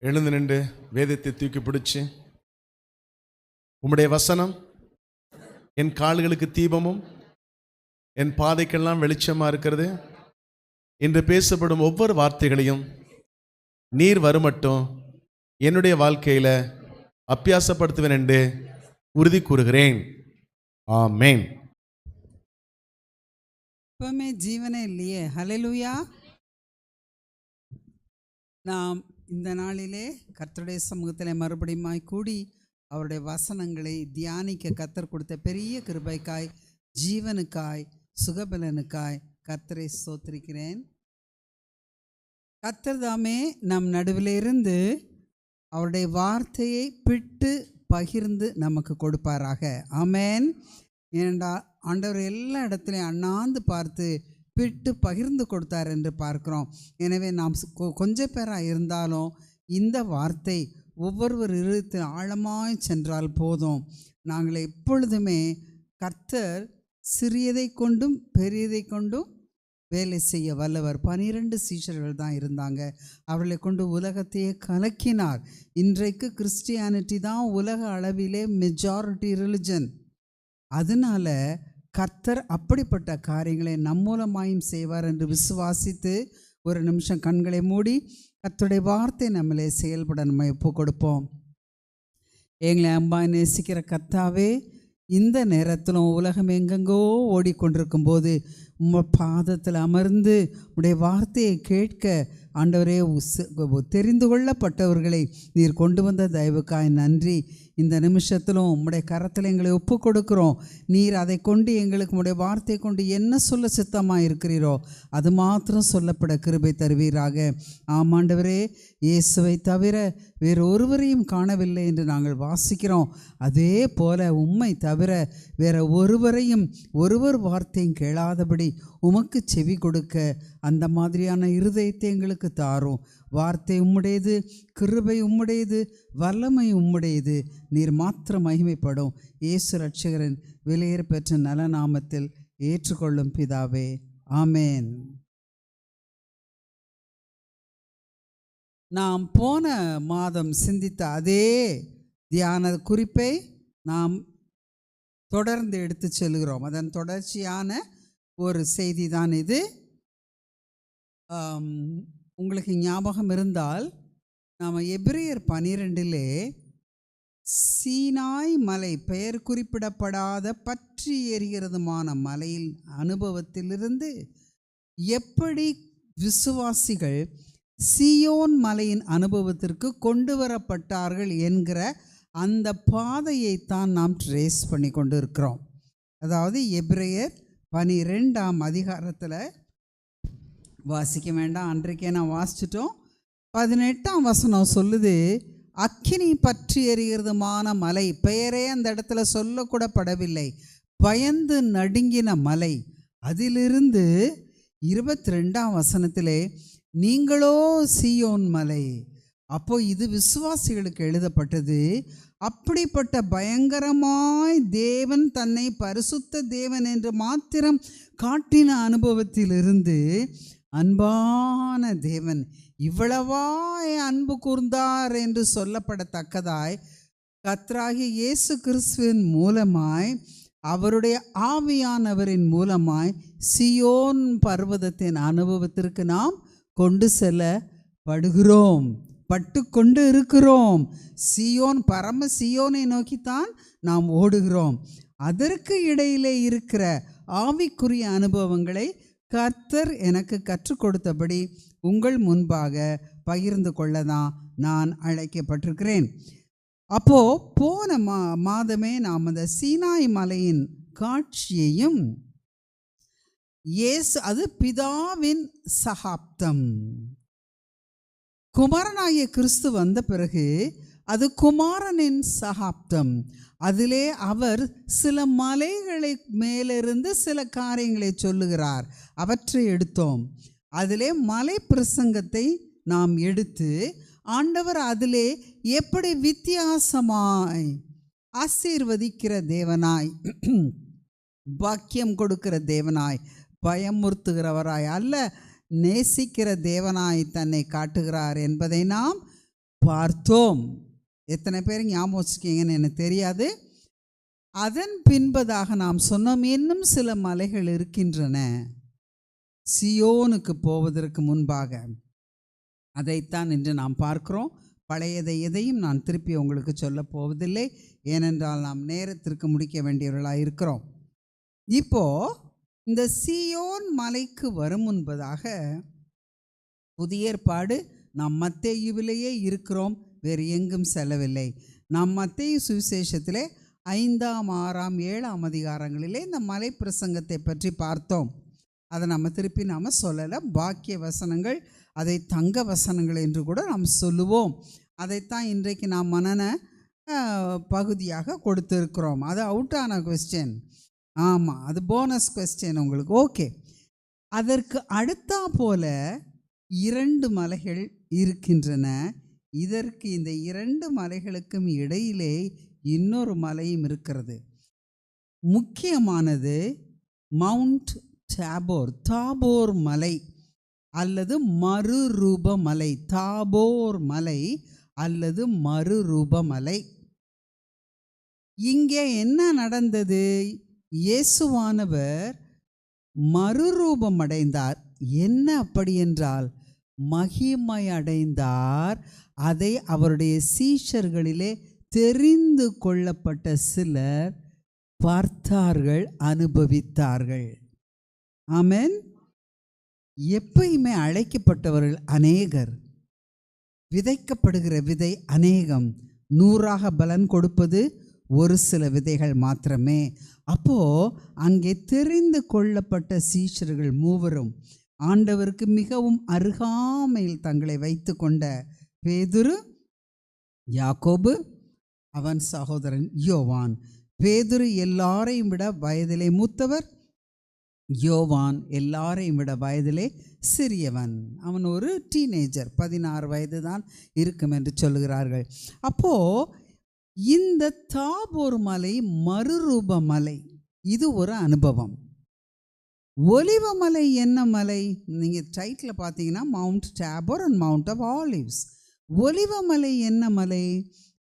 எழுந்து நின்று வேதத்தை தூக்கி பிடிச்சு, உம்முடைய வசனம் என் கால்களுக்கு தீபமும் என் பாதைக்கெல்லாம் வெளிச்சமாக இருக்கிறது. இன்று பேசப்படும் ஒவ்வொரு வார்த்தைகளையும் நீர் வருமட்டும் என்னுடைய வாழ்க்கையில் அபியாசப்படுத்துவேன் என்று உறுதி கூறுகிறேன். ஆமேன். இப்பவுமே ஜீவனே இல்லையே. ஹல்லேலூயா. நாம் இந்த நாளிலே கர்த்தருடைய சமூகத்தில் மறுபடியும் கூடி அவருடைய வசனங்களை தியானிக்க கர்த்தர் கொடுத்த பெரிய கிருபைக்காய், ஜீவனுக்காய், சுகபலனுக்காய் கர்த்தரை ஸ்தோத்திரிக்கிறேன். கர்த்தர் தாமே நம் நடுவிலிருந்து அவருடைய வார்த்தையை பிட்டு பகிர்ந்து நமக்கு கொடுப்பாராக. ஆமேன். ஏனென்றால் ஆண்டவர் எல்லா இடத்துலையும் அண்ணாந்து பார்த்து பிட்டு பகிர்ந்து கொடுத்தார் என்று பார்க்கிறோம். எனவே நாம் கொஞ்சம் பேராக இருந்தாலும் இந்த வார்த்தை ஒவ்வொருவர் இருதயத்தில் ஆழமாய் சென்றால் போதும். நாங்கள் எப்பொழுதுமே கர்த்தர் சிறியதை கொண்டும் பெரியதை கொண்டும் வேலை செய்ய வல்லவர். 12 சீஷர்கள் தான் இருந்தாங்க. அவர்களை கொண்டு உலகத்தையே கலக்கினார். இன்றைக்கு கிறிஸ்டியானிட்டி தான் உலக அளவிலே மெஜாரிட்டி ரிலிஜன். அதனால கர்த்தர் அப்படிப்பட்ட காரியங்களை நம் மூலமாயும் செய்வார் என்று விசுவாசித்து ஒரு நிமிஷம் கண்களை மூடி கர்த்தருடைய வார்த்தை நம்மளே செயல்பட நம்ம ஒப்பு கொடுப்போம். எங்களை அன்பா நேசிக்கிற கர்த்தாவே, இந்த நேரத்திலும் உலகம் எங்கெங்கோ ஓடிக்கொண்டிருக்கும் போது உங்கள் பாதத்தில் அமர்ந்து உடைய வார்த்தையை கேட்க ஆண்டவரே தெரிந்து கொள்ளப்பட்டவர்களை நீர் கொண்டு வந்த தயவுக்காய் நன்றி. இந்த நிமிஷத்திலும் உம்முடைய கரத்தில் எங்களை ஒப்பு கொடுக்குறோம். நீர் அதை கொண்டு எங்களுக்கு உடைய வார்த்தை கொண்டு என்ன சொல்ல சித்தமாக இருக்கிறீரோ அது மாத்திரம் சொல்லப்பட கிருபை தருவீராக. ஆமாண்டவரே, இயேசுவை தவிர வேறு ஒருவரையும் காணவில்லை என்று நாங்கள் வாசிக்கிறோம். அதே போல உம்மை தவிர வேற ஒருவரையும் ஒருவர் வார்த்தையும் கேளாதபடி உமக்கு செவி கொடுக்க அந்த மாதிரியான இருதயத்தை எங்களுக்கு தாரும். வார்த்தை உம்முடையது, கிருபை உம்முடையது, வல்லமை உம்முடையது. நீர் மாத்திரம் மகிமைப்படும். இயேசு இரட்சகரின் விலையேற பெற்ற நல நாமத்தில் ஏற்றுக்கொள்ளும் பிதாவே. ஆமேன். நாம் போன மாதம் சிந்தித்த அதே தியான குறிப்பை நாம் தொடர்ந்து எடுத்து செல்கிறோம். அதன் தொடர்ச்சியான ஒரு செய்தி தான் இது. உங்களுக்கு ஞாபகம் இருந்தால் நாம் எபிரேயர் 12 சீனாய் மலை, பெயர் குறிப்பிடப்படாத பற்றி எரிகிறதுமான மலையில் அனுபவத்திலிருந்து எப்படி விசுவாசிகள் சீயோன் மலையின் அனுபவத்திற்கு கொண்டு வரப்பட்டார்கள் என்கிற அந்த பாதையைத்தான் நாம் ட்ரேஸ் பண்ணி கொண்டு இருக்கிறோம். அதாவது எபிரேயர் 12 அதிகாரத்தில் வாசிக்க வேண்டாம், அன்றைக்கே நான் வாசிச்சிட்டோம். 18 வசனம் சொல்லுது, அக்கினி பற்றி எறிகிறதுமான மலை, பெயரே அந்த இடத்துல சொல்லக்கூட படவில்லை, பயந்து நடுங்கின மலை. அதிலிருந்து 22 வசனத்திலே நீங்களோ சீயோன் மலை. அப்போ இது விசுவாசிகளுக்கு எழுதப்பட்டது. அப்படிப்பட்ட பயங்கரமாய் தேவன் தன்னை பரிசுத்த தேவன் என்று மாத்திரம் காட்டின அனுபவத்திலிருந்து அன்பான தேவன் இவ்வளவாய் அன்பு கூர்ந்தார் என்று சொல்லப்படத்தக்கதாய் கர்த்தராகிய இயேசு கிறிஸ்துவின் மூலமாய், அவருடைய ஆவியானவரின் மூலமாய் சீயோன் பர்வதத்தின் அனுபவத்திற்கு நாம் கொண்டு செல்லப்படுகிறோம், பட்டு கொண்டு இருக்கிறோம். சீயோன், பரம சீயோனை நோக்கித்தான் நாம் ஓடுகிறோம். அதற்கு இடையிலே இருக்கிற ஆவிக்குரிய அனுபவங்களை கர்த்தர் எனக்கு கற்றுக் கொடுத்தபடி உங்கள் முன்பாக பகிர்ந்து கொள்ளதான் நான் அழைக்கப்பட்டிருக்கிறேன். அப்போது போன மாதமே நாம் அந்த சீனாய் மலையின் காட்சியையும், அது பிதாவின் சகாப்தம். குமாரனாகிய கிறிஸ்து வந்த பிறகு அது குமாரனின் சகாப்தம். அதிலே அவர் சில மலைகளை மேலிருந்து சில காரியங்களை சொல்லுகிறார். அவற்றை எடுத்தோம். அதிலே மலை பிரசங்கத்தை நாம் எடுத்து ஆண்டவர் அதிலே எப்படி வித்தியாசமாய் ஆசீர்வதிக்கிற தேவனாய், பாக்கியம் கொடுக்கிற தேவனாய், பயமுறுத்துகிறவராய் அல்ல, நேசிக்கிற தேவனாய் தன்னை காட்டுகிறார் என்பதை நாம் பார்த்தோம். எத்தனை பேர் ஞாபகம் வச்சுருக்கீங்கன்னு எனக்கு தெரியாது. அதன் பின்பதாக நாம் சொன்னோம், இன்னும் சில மலைகள் இருக்கின்றன சியோனுக்கு போவதற்கு முன்பாக. அதைத்தான் இன்று நாம் பார்க்கிறோம். பழையதை எதையும் நான் திருப்பி உங்களுக்கு சொல்ல போவதில்லை, ஏனென்றால் நாம் நேரத்திற்கு முடிக்க வேண்டியவர்களாக இருக்கிறோம். இப்போ இந்த சியோன் மலைக்கு வரும் முன்பதாக புதிய ஏற்பாடு நாம் மத்தேயுவிலேயே இருக்கிறோம், வேறு எங்கும் செல்லவில்லை. நாம் மத்தேயு சுவிசேஷத்திலே 5ஆம் 6ஆம் 7ஆம் அதிகாரங்களிலே இந்த மலை பிரசங்கத்தை பற்றி பார்த்தோம். அதை நம்ம திருப்பி நாம் சொல்லலை. பாக்கிய வசனங்கள், அதை தங்க வசனங்கள் என்று கூட நாம் சொல்லுவோம். அதைத்தான் இன்றைக்கு நாம் மனன பகுதியாக கொடுத்துருக்கிறோம். அது அவுட்டான கொஸ்டின். ஆமாம், அது போனஸ் கொஸ்டின் உங்களுக்கு. ஓகே, அதற்கு அடுத்தா போல 2 மலைகள் இருக்கின்றன. இதற்கு இந்த 2 மலைகளுக்கும் இடையிலே இன்னொரு மலையும் இருக்கிறது. முக்கியமானது மவுண்ட் டாபோர், தாபோர் மலை அல்லது மறுரூப மலை. தாபோர் மலை அல்லது மறுரூப மலை. இங்கே என்ன நடந்தது? இயேசுவானவர் மறுரூபம் அடைந்தார். என்ன அப்படி என்றால் மகிமை அடைந்தார். அதை அவருடைய சீஷர்களிலே தெரிந்து கொள்ளப்பட்ட சிலர் பார்த்தார்கள், அனுபவித்தார்கள். ஆமென். எப்பயுமே அழைக்கப்பட்டவர்கள் அநேகர், விதைக்கப்படுகிற விதை அநேகம், 100ஆக பலன் கொடுப்பது ஒரு சில விதைகள் மாத்திரமே. அப்போ அங்கே தெரிந்து கொள்ளப்பட்ட சீஷர்கள் மூவரும் ஆண்டவருக்கு மிகவும் அருகாமையில் தங்களை வைத்து கொண்ட பேதுரு, யாக்கோபு, அவன் சகோதரன் யோவான். பேதுரு எல்லாரையும் விட வயதிலே மூத்தவர், யோவான் எல்லாரையும் விட வயதிலே சிறியவன். அவன் ஒரு டீனேஜர், 16 வயது தான் இருக்கும் என்று சொல்லுகிறார்கள். அப்போது இந்த தாபோர் மலை மறுரூப மலை, இது ஒரு அனுபவம். ஒலிவ மலை என்ன மலை? நீங்கள் டைட்டில் பார்த்தீங்கன்னா mount Tabor and mount of olives. ஒலிவ மலை என்ன மலை?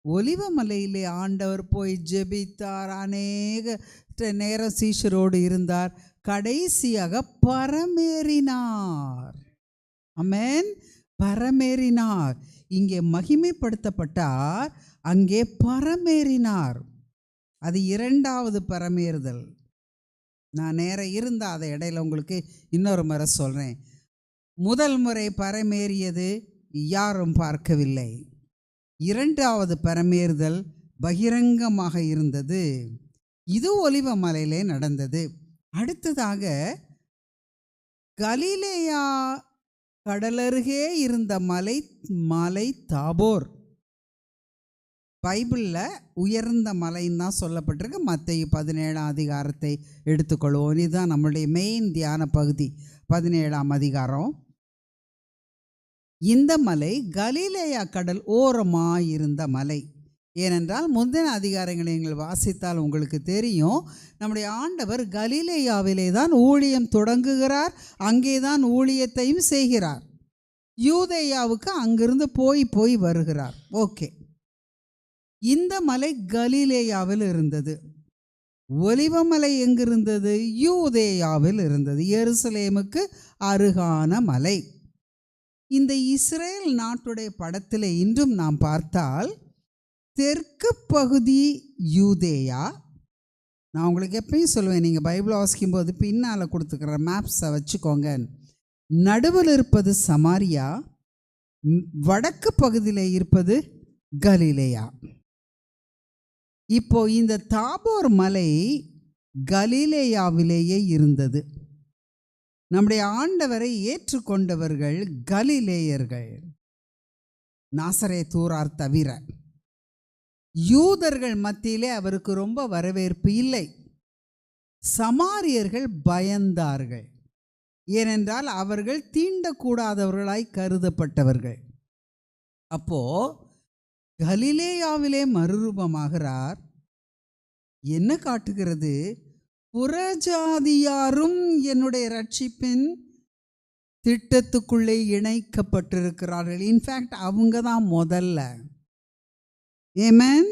ஒலிவ மலையிலே ஆண்டவர் போய் ஜெபித்தார், அநேக நேரம் சீஷரோடு இருந்தார், கடைசியாக பரமேறினார். ஆமென். பரமேறினார். இங்கே மகிமைப்படுத்தப்பட்டார், அங்கே பரமேறினார். அது 2வது பரமேறுதல். நான் நேரம் இருந்தால் அதை இடையில உங்களுக்கு இன்னொரு முறை சொல்கிறேன். முதல் முறை பரமேறியது யாரும் பார்க்கவில்லை. 2வது பரமேறுதல் பகிரங்கமாக இருந்தது. இது ஒலிவ மலையிலே நடந்தது. அடுத்ததாக கலிலேயா கடலருகே இருந்த மலை, மலை தாபோர். பைபிளில் உயர்ந்த மலைன்னு தான் சொல்லப்பட்டிருக்கு. மத்தேயு 17ஆம் அதிகாரத்தை எடுத்துக்கொள்வோம். இதுதான் நம்மளுடைய மெயின் தியான பகுதி, 17ஆம் அதிகாரம். இந்த மலை கலிலேயா கடல் ஓரமாயிருந்த மலை. ஏனென்றால் முந்தின அதிகாரங்களை நீங்கள் வாசித்தால் உங்களுக்கு தெரியும், நம்முடைய ஆண்டவர் கலிலேயாவிலே தான் ஊழியம் தொடங்குகிறார், அங்கே தான் ஊழியத்தையும் செய்கிறார். யூதேயாவுக்கு அங்கிருந்து போய் வருகிறார். ஓகே, இந்த மலை கலிலேயாவில் இருந்தது. ஒலிவமலை எங்கிருந்தது? யூதேயாவில் இருந்தது, எருசலேமுக்கு அருகான மலை. இந்த இஸ்ரேல் நாட்டுடைய படத்தில் இன்றும் நாம் பார்த்தால் தெற்கு பகுதி யூதேயா. நான் உங்களுக்கு எப்பயும் சொல்லுவேன், நீங்கள் பைபிள் வாசிக்கும் போது பின்னால் கொடுத்துக்கிற மேப்ஸை வச்சுக்கோங்க. நடுவில் இருப்பது சமாரியா, வடக்கு பகுதியில் இருப்பது கலிலேயா. இப்போ இந்த தாபோர் மலை கலிலேயாவிலேயே இருந்தது. நம்முடைய ஆண்டவரை ஏற்றுக்கொண்டவர்கள் கலிலேயர்கள், நாசரேத்தூரார் தவிர. யூதர்கள் மத்தியிலே அவருக்கு ரொம்ப வரவேற்பு இல்லை. சமாரியர்கள் பயந்தார்கள், ஏனென்றால் அவர்கள் தீண்டக்கூடாதவர்களாய் கருதப்பட்டவர்கள். அப்போ கலிலேயாவிலே மறுரூபமாகிறார். என்ன காட்டுகிறது? புறஜாதியாரும் என்னுடைய ரட்சிப்பின் திட்டத்துக்குள்ளே இணைக்கப்பட்டிருக்கிறார்கள். இன்ஃபேக்ட் அவங்க தான் முதல்ல. ஆமென்.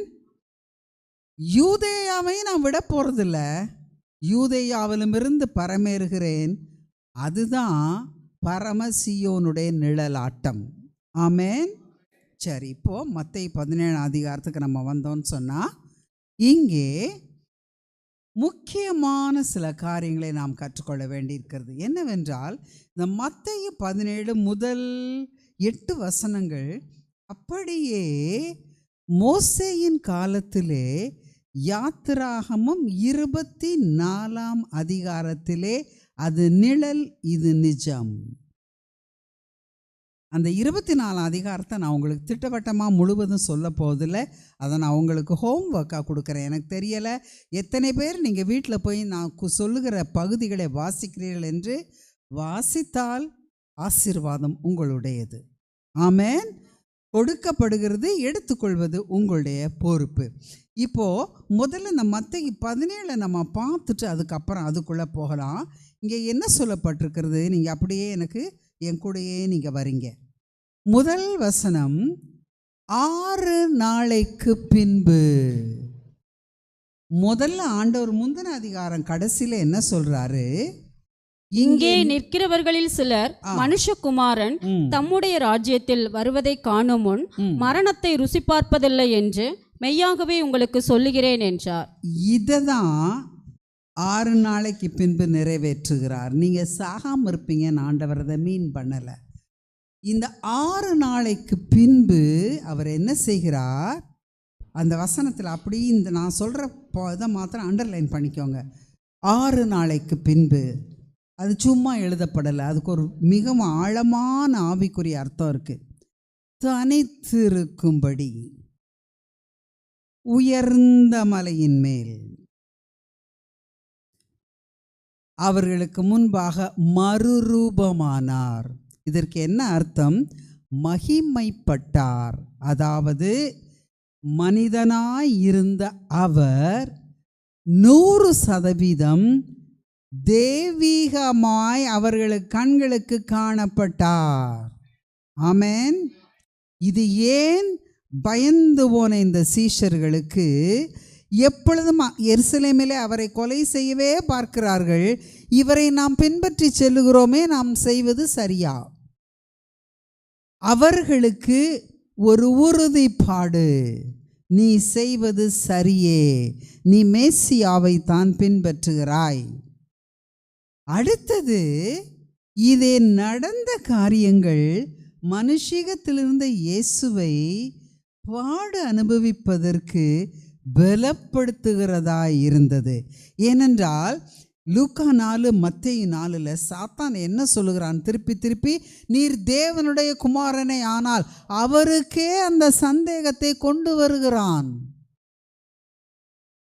யூதேயாவை நான் விட போகிறதில்ல, யூதேயாவிலுமிருந்து பரமேறுகிறேன். அதுதான் பரமசியோனுடைய நிழலாட்டம். ஆமென். சரி, இப்போது மத்தேயு 17 அதிகாரத்துக்கு நம்ம வந்தோன்னு சொன்னால், இங்கே முக்கியமான சில காரியங்களை நாம் கற்றுக்கொள்ள வேண்டியிருக்கிறது. என்னவென்றால், இந்த மத்தேயு 17 முதல் 8 வசனங்கள் அப்படியே மோசேயின் காலத்திலே யாத்திராகமம் 24 அதிகாரத்திலே அது நிழல், இது நிஜம். அந்த 24 அதிகாரத்தை நான் உங்களுக்கு திட்டவட்டமாக முழுவதும் சொல்ல போவதில்லை. அதை நான் உங்களுக்கு ஹோம் ஒர்க்காக கொடுக்குறேன். எனக்கு தெரியலை எத்தனை பேர் நீங்கள் வீட்டில் போய் நான் சொல்லுகிற பகுதிகளை வாசிக்கிறீர்கள் என்று. வாசித்தால் ஆசீர்வாதம் உங்களுடையது. ஆமென். கொடுக்கப்படுகிறது, எடுத்துக்கொள்வது உங்களுடைய பொறுப்பு. இப்போது முதல்ல இந்த மத்தேயு 17 நம்ம பார்த்துட்டு அதுக்கப்புறம் அதுக்குள்ளே போகலாம். இங்கே என்ன சொல்லப்பட்டிருக்கிறது, நீங்கள் அப்படியே எனக்கு என் கூடயே நீங்கள் வரீங்க. முதல் வசனம், 6 நாளைக்கு பின்பு. முதல்ல ஆண்டவர் முந்தின அதிகாரம் கடைசியில் என்ன சொல்கிறாரு, இங்கே நிற்கிறவர்களில் சிலர் மனுஷகுமாரன் தம்முடைய ராஜ்யத்தில் வருவதை காணும் முன் மரணத்தை ருசி பார்ப்பதில்லை என்று மெய்யாகவே உங்களுக்கு சொல்லுகிறேன் என்றார். இதை தான் 6 நாளைக்கு பின்பு நிறைவேற்றுகிறார். நீங்கள் சாகாமல் இருப்பீங்கன்னு ஆண்டவர் அதை மீன் பண்ணலை. இந்த 6 நாளைக்கு பின்பு அவர் என்ன செய்கிறார், அந்த வசனத்தில் அப்படி இந்த நான் சொல்கிற இதை மாத்திரம் அண்டர்லைன் பண்ணிக்கோங்க. 6 நாளைக்கு பின்பு, அது சும்மா எழுதப்படலை, அதுக்கு ஒரு மிகவும் ஆழமான ஆவிக்குரிய அர்த்தம் இருக்குது. தனித்திருக்கும்படி உயர்ந்த மலையின் மேல் அவர்களுக்கு முன்பாக மறுரூபமானார். இதற்கு என்ன அர்த்தம், மகிமைப்பட்டார். அதாவது மனிதனாய் இருந்த அவர் 100% தெய்வீகமாய் அவர்களுக்கு கண்களுக்கு காணப்பட்டார். ஆமென். இது ஏன் பயந்து போன இந்த சீஷர்களுக்கு எப்பொழுதும் எருசலேமிலே அவரை கொலை செய்யவே பார்க்கிறார்கள். இவரை நாம் பின்பற்றி செல்லுகிறோமே, நாம் செய்வது சரியா? அவர்களுக்கு ஒரு உறுதிப்பாடு, நீ செய்வது சரியே, நீ மேசியாவை தான் பின்பற்றுகிறாய். அடுத்தது, இதே நடந்த காரியங்கள் மனுஷிகத்திலிருந்த இயேசுவை பாடு அனுபவிப்பதற்கு பலப்படுத்துகிறதா இருந்தது. ஏனென்றால் லூக்கா 4 மத்தேயு 4 சாத்தான் என்ன சொல்லுகிறான், திருப்பி திருப்பி நீர் தேவனுடைய குமாரனை ஆனால் அவருக்கே அந்த சந்தேகத்தை கொண்டு வருகிறான்.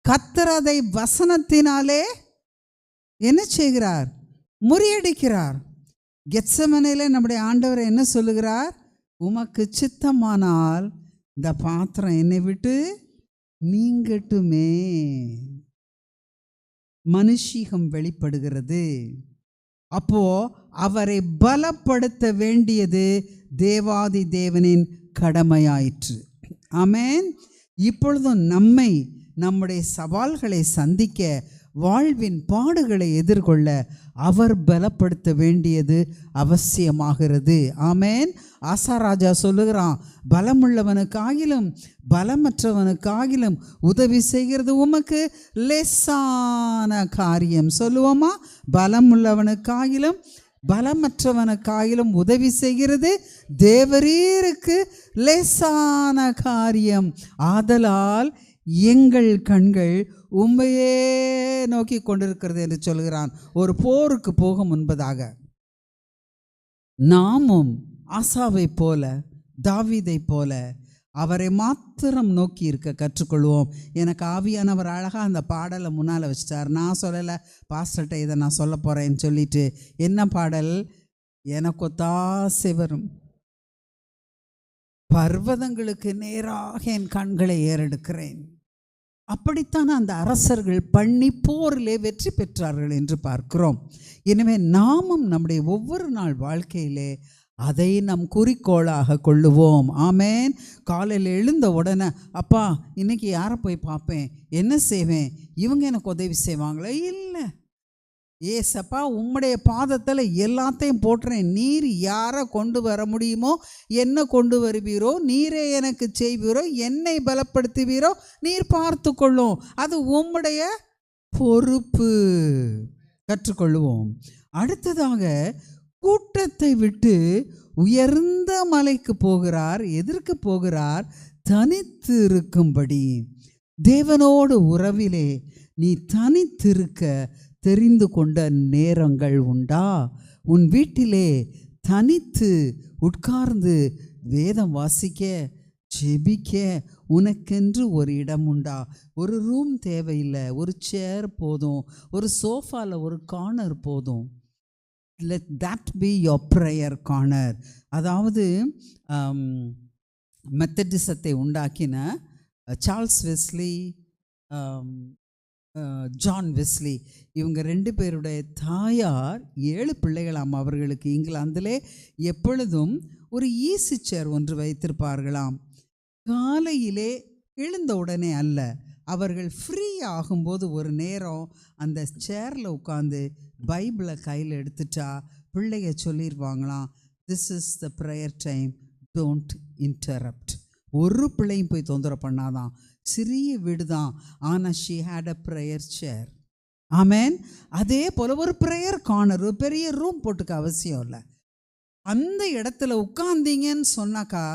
கர்த்தர் அதை வசனத்தினாலே என்ன செய்கிறார், முறியடிக்கிறார். கெத்செமனேல நம்முடைய ஆண்டவர் என்ன சொல்லுகிறார், உமக்கு சித்தமானால் இந்த பாத்திரம் என்னை விட்டு நீங்கட்டுமே. மனுஷீகம் வெளிப்படுகிறது. அப்போ அவரை பலப்படுத்த வேண்டியது தேவாதி தேவனின் கடமையாயிற்று. ஆமென். இப்பொழுதும் நம்முடைய சவால்களை சந்திக்க, வாழ்வின் பாடுகளை எதிர்கொள்ள அவர் பலப்படுத்த வேண்டியது அவசியமாகிறது. ஆமென். ஆசாராஜா சொல்லுகிறான், பலமுள்ளவனுக்காகிலும் பலமற்றவனுக்காகிலும் உதவி செய்கிறது உமக்கு லேசான காரியம். சொல்லுவோமா, பலமுள்ளவனுக்காகிலும் பலமற்றவனுக்காகிலும் உதவி செய்கிறது தேவரீருக்கு லேசான காரியம். ஆதலால் எங்கள் கண்கள் உண்மையே நோக்கி கொண்டிருக்கிறது என்று சொல்கிறான். ஒரு போருக்கு போக முன்பதாக நாமும் ஆசாவை போல, தாவீதை போல அவரை மாத்திரம் நோக்கி இருக்க கற்றுக்கொள்வோம். எனக்கு ஆவியானவர் அழகாக அந்த பாடலை முன்னால் வச்சிட்டார். நான் சொல்லலை, பாஸ்டர்கிட்ட இதை நான் சொல்ல போகிறேன்னு சொல்லிட்டு. என்ன பாடல், எனக்கு ஒத்தாசை வரும் பர்வதங்களுக்கு நேராக என் கண்களை ஏறெடுக்கிறேன், அப்படித்தான் அந்த அரசர்கள் பண்ணி போரிலே வெற்றி பெற்றார்கள் என்று பார்க்கிறோம். எனவே நாமும் நம்முடைய ஒவ்வொரு நாள் வாழ்க்கையிலே அதை நம் குறிக்கோளாக கொள்ளுவோம். ஆமேன். காலையில் எழுந்த உடனே அப்பா இன்னைக்கு யாரை போய் பார்ப்பேன், என்ன செய்வேன், இவங்க எனக்கு உதவி செய்வாங்களே, இல்லை, ஏசப்பா உம்முடைய பாதத்தில் எல்லாத்தையும் போட்டுறேன், நீர் யாரை கொண்டு வர முடியுமோ, என்ன கொண்டு வருவீரோ, நீரே எனக்கு செய்வீரோ, என்னை பலப்படுத்துவீரோ, நீர் பார்த்து கொள்ளும், அது உம்முடைய பொறுப்பு. கற்றுக்கொள்ளுவோம். அடுத்ததாக கூட்டத்தை விட்டு உயர்ந்த மலைக்கு போகிறார். எதற்கு போகிறார்? தனித்து இருக்கும்படி. தேவனோடு உறவிலே நீ தனித்திருக்க தெரிந்து கொண்ட நேரங்கள் உண்டா? உன் வீட்டிலே தனித்து உட்கார்ந்து வேதம் வாசிக்க, ஜெபிக்க உனக்கென்று ஒரு இடம் உண்டா? ஒரு ரூம் தேவையில்லை, ஒரு சேர் போதும், ஒரு சோஃபாவில் ஒரு கார்னர் போதும். Let that be your prayer corner. அதாவது மெத்தடிசத்தை உண்டாக்கின சார்ல்ஸ் வெஸ்லி, ஜான் வெஸ்லி, இவங்க 2 பேருடைய தாயார் 7 பிள்ளைகளாம் அவர்களுக்கு. இங்கிலாந்திலே எப்பொழுதும் ஒரு ஈசி சேர் ஒன்று வைத்திருப்பார்களாம். காலையிலே எழுந்த உடனே அல்ல, அவர்கள் ஃப்ரீ ஆகும்போது ஒரு நேரம் அந்த சேரில் உட்காந்து பைபிளை கையில் எடுத்துட்டா பிள்ளைய சொல்லிடுவாங்களாம், this is the prayer time, don't interrupt. ஒரு பிள்ளையும் போய் தொந்தரவு பண்ணாதான். சிறிய வீடு தான், ஆனால் she had a prayer chair. Amen. அதே போல் ஒரு ப்ரேயர் கார்னர், ஒரு பெரிய ரூம் போட்டுக்க அவசியம் இல்லை. அந்த இடத்துல உட்கார்ந்தீங்கன்னு சொன்னாக்கா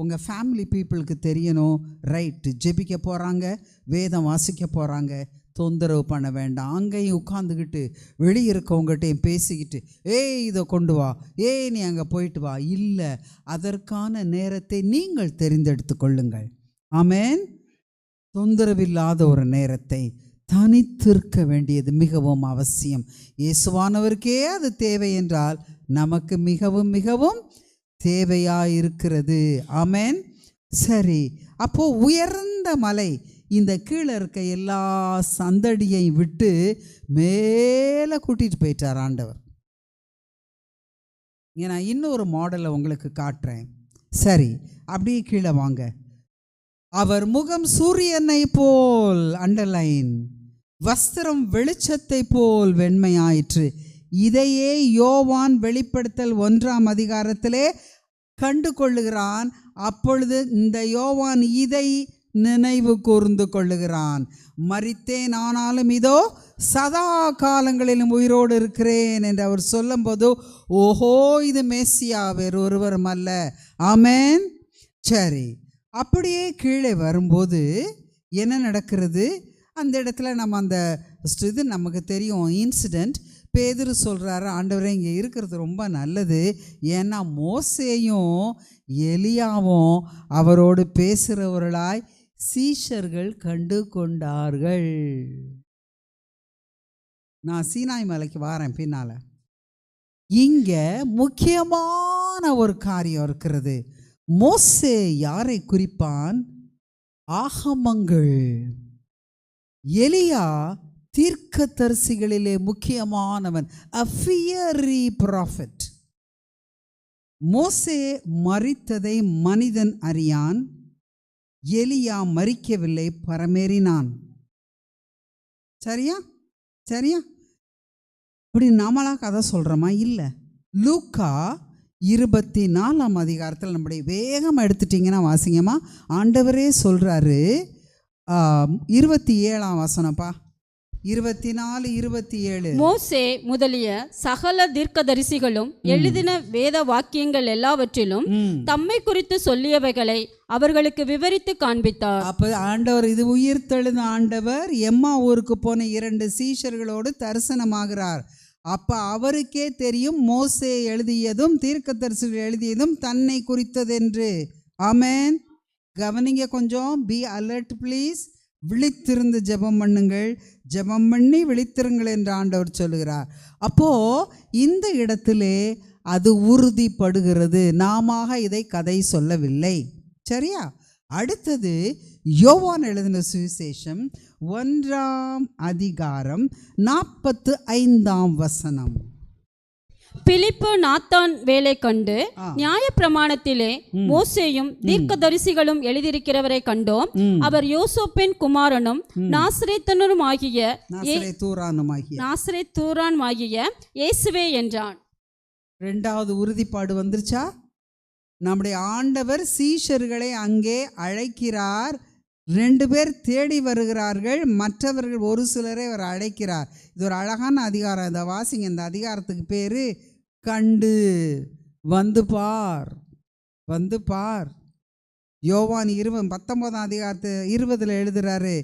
உங்கள் ஃபேமிலி பீப்புளுக்கு தெரியணும், ரைட்டு ஜெபிக்க போகிறாங்க, வேதம் வாசிக்க போகிறாங்க, தொந்தரவு பண்ண வேண்டாம். அங்கேயும் உட்காந்துக்கிட்டு வெளியே இருக்கவங்ககிட்டையும் பேசிக்கிட்டு ஏய் இதை கொண்டு வா, ஏய் நீ அங்கே போயிட்டு வா, இல்லை, அதற்கான நேரத்தை நீங்கள் தெரிந்தெடுத்து கொள்ளுங்கள். ஆமேன். தொந்தரவில்லாத ஒரு நேரத்தை தனித்திருக்க வேண்டியது மிகவும் அவசியம். இயேசுவானவருக்கே அது தேவை என்றால் நமக்கு மிகவும் மிகவும் தேவையாயிருக்கிறது. ஆமேன். சரி, அப்போ உயர்ந்த மலை, இந்த கீழே இருக்க எல்லா சந்தடியையும் விட்டு மேலே கூட்டிட்டு போயிட்டார் ஆண்டவர். நான் இன்னொரு மாடலை உங்களுக்கு காட்டுறேன். சரி, அப்படியே கீழே வாங்க. அவர் முகம் சூரியனை போல், அண்டர்லைன், வஸ்திரம் வெளிச்சத்தை போல் வெண்மையாயிற்று. இதையே யோவான் வெளிப்படுத்தல் 1ஆம் அதிகாரத்திலே கண்டு கொள்ளுகிறான். அப்பொழுது இந்த யோவான் இதை நினைவு கூர்ந்து கொள்ளுகிறான், மரித்தேன் ஆனாலும் இதோ சதா காலங்களிலும் உயிரோடு இருக்கிறேன் என்று அவர் சொல்லும்போது, ஓஹோ இது மேசியா, வேறு ஒருவரும் அல்ல. ஆமேன். சரி, அப்படியே கீழே வரும்போது என்ன நடக்கிறது? அந்த இடத்துல நம்ம அந்த இது நமக்கு தெரியும் இன்சிடெண்ட். பேதுரு சொல்கிறாரு, ஆண்டவரே இங்கே இருக்கிறது ரொம்ப நல்லது, ஏன்னா மோசேயும் எலியாவும் அவரோடு பேசுகிறவர்களாய் சீஷர்கள் கண்டு கொண்டார்கள். நான் சீனாய் மலைக்கு வாரேன் பின்னால். இங்கே முக்கியமான ஒரு காரியம் இருக்கிறது. மோசே யாரை குறிப்பான்? ஆகமங்கள். எலியா தீர்க்கதரிசிகளிலே முக்கியமானவன், a fiery prophet. மோசே மரித்ததை மனிதன் அறியான், எலியா மரிக்கவில்லை, பரமேறினான். சரியா சரியா? இப்படி நாமளா கதை சொல்கிறோமா? இல்லை. லூக்கா 24ஆம் அதிகாரத்தில் நம்முடைய வேகம் எடுத்துட்டிங்கன்னா வாசிங்கம்மா. ஆண்டவரே சொல்கிறாரு, 27ஆம் வசனப்பா, 24:27. மோசே முதலிய சகல தீர்க்கதரிசிகளும் எழுதின வேத வாக்கியங்கள் எல்லாவற்றிலும் தம்மை குறித்து சொல்லியவைகளை அவர்களுக்கு விவரித்து காண்பித்தார். அப்ப ஆண்டவர், இது உயிர்த்தெழுந்த ஆண்டவர் எம்மா ஊருக்கு போன 2 சீஷர்களோடு தரிசனமாகிறார். அப்ப அவருக்கே தெரியும் மோசே எழுதியதும் தீர்க்கதரிசிகள் எழுதியதும் தன்னை குறித்ததென்று. ஆமேன். கவனிங்க கொஞ்சம், பி அலர்ட் ப்ளீஸ். விழித்திருந்து ஜெபம் பண்ணுங்கள், ஜெபம் பண்ணி விழித்திருங்கள் என்று ஆண்டவர் சொல்லுகிறார். அப்போ இந்த இடத்திலே அது உறுதிப்படுகிறது, நாம இதை கதை சொல்லவில்லை. சரியா? அடுத்தது யோவான் எழுதின சுவிசேஷம் 1:45 பிலிப்பு நாத்தான் வேலை கண்டு நியாயப்பிரமாணத்திலே மோசேயும் தீர்க்கதரிசிகளும் எழுதியிருக்கிறவரை கண்டோம். அவர் யோசேப்பின் குமாரனும் நாசரேத்தனுமாகிய இயேசுவே என்றான். ரெண்டாவது உறுதிப்பாடு வந்துருச்சா? நம்முடைய ஆண்டவர் சீஷர்களை அங்கே அழைக்கிறார். 2 பேர் தேடி வருகிறார்கள், மற்றவர்கள் ஒரு சிலரை அவர் அழைக்கிறார். இது ஒரு அழகான அதிகாரம். இந்த வாசிங்க, இந்த அதிகாரத்துக்கு பேர் கண்டு வந்து பார், வந்து பார். யோவான் 19 எழுதுறாரு,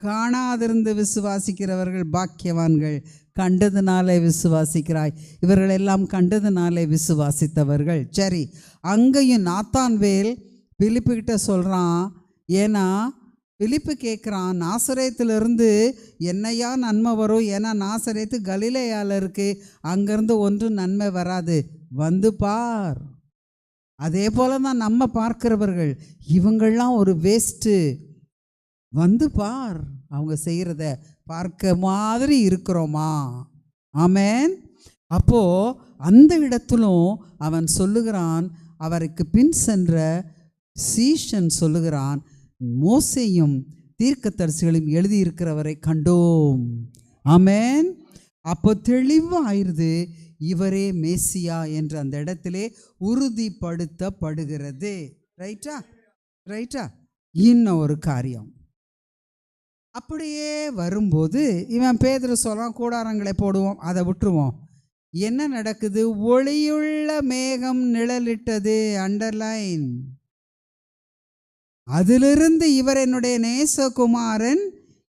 காணாதிருந்து விசுவாசிக்கிறவர்கள் பாக்கியவான்கள், கண்டதுனாலே விசுவாசிக்கிறாய். இவர்கள் எல்லாம் கண்டதுனாலே விசுவாசித்தவர்கள். சரி, அங்கேயும் நாத்தான்வேல் பிலிப்புக்கிட்ட சொல்கிறான். ஏன்னா பிலிப்பு கேட்குறான், நாசரேத்திலிருந்து என்னையா நன்மை வரும்? ஏன்னா நாசரேத்து கலிலேயாவில் இருக்குது, அங்கேருந்து ஒன்றும் நன்மை வராது, வந்து பார். அதே போல தான் நம்ம பார்க்கிறவர்கள், இவங்கள்லாம் ஒரு வேஸ்ட்டு, வந்து பார். அவங்க செய்கிறத பார்க்க மாதிரி இருக்கிறோமா? ஆமென். அப்போது அந்த இடத்திலும் அவன் சொல்லுகிறான், அவருக்கு பின் சென்ற சீஷன் சொல்லுகிறான், மோசேயும் தீர்க்கதரிசிகளும் எழுதியிருக்கிறவரை கண்டோம். ஆமென். அப்போ தெளிவாயிருது, இவரே மேசியா என்று அந்த இடத்திலே உறுதிப்படுத்தப்படுகிறது. ரைட்டா? ரைட்டா? இன்னும் ஒரு காரியம் அப்படியே வரும்போது இவன் பேதுரு சொல்கிறான், கூடாரங்களை போடுவோம், அதை விட்டுருவோம். என்ன நடக்குது? ஒளியுள்ள மேகம் நிழலிட்டது. அண்டர்லைன். அதிலிருந்து இவர் என்னுடைய நேசகுமாரன்,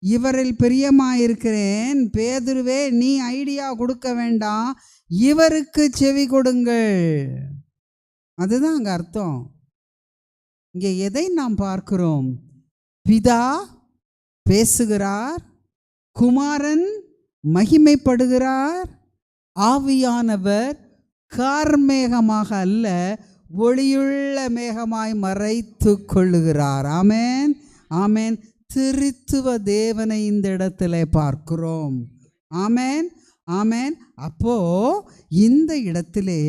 இவரில் பிரியமாயிருக்கிறேன். பேதுருவே, நீ ஐடியா கொடுக்க வேண்டாம், இவருக்கு செவி கொடுங்கள். அதுதான் அங்கே அர்த்தம். இங்கே எதை நாம் பார்க்கிறோம்? பிதா பேசுகிறார், குமாரன் மகிமைப்படுகிறார், ஆவியானவர் கார்மேகமாக அல்ல, ஒளியுள்ள மேகமாய் மறைத்து கொள்ளுகிறார். ஆமென், ஆமென். திருத்துவ தேவனை இந்த இடத்துல பார்க்கிறோம். ஆமென், ஆமென். அப்போ இந்த இடத்திலே